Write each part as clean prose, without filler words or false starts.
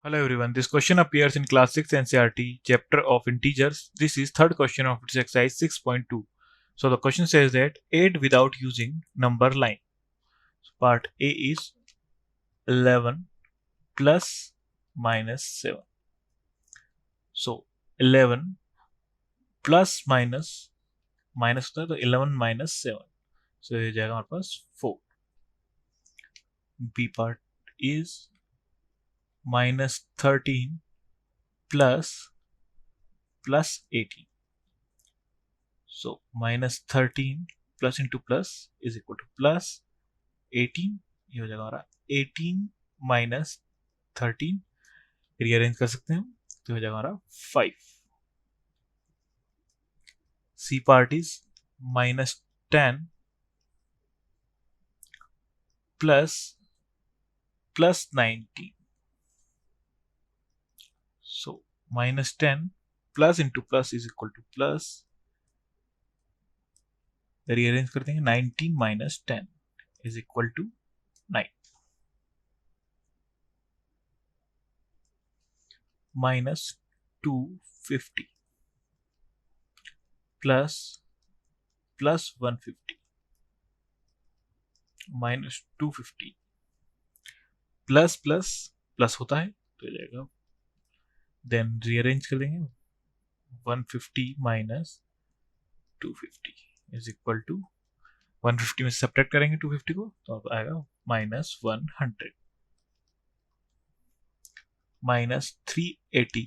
Hello everyone, this question appears in class 6 NCERT chapter of integers. This is third question of its exercise 6.2. So the question says that add without using number line. So part A is 11 plus minus 7. So 11 plus minus होता है तो 11 minus 7. So ये जाएगा हमारे पास 4. B part is minus 13 plus 18. So minus 13 plus into plus is equal to plus 18. ये हो जाएगा हमारा 18 minus 13. रीअरेंज कर सकते हैं हम तो हो जाएगा हमारा 5. C part is minus 10 plus 19. So minus 10 plus into plus is equal to plus. Rearrange करते हैं 19 minus 10 is equal to 9. Minus 250 plus 150 minus 250 plus होता है तो जाएगा देन रीअरेंज कर देंगे 150 minus 250 is equal to 150 में सब्ट्रैक्ट करेंगे 250 को तो आएगा minus 100 minus 380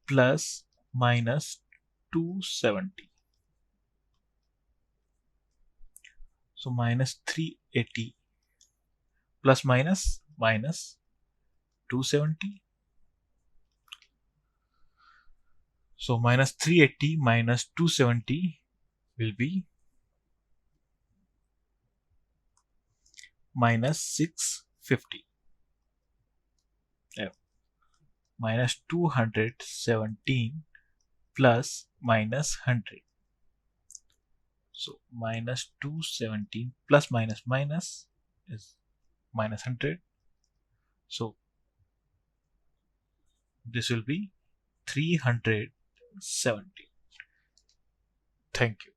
plus minus 270. So minus 380 plus minus 270. So minus 380 minus 270 will be minus 650. Minus 217 plus minus 100. So minus 217 plus minus is minus 100. So this will be 370. Thank you.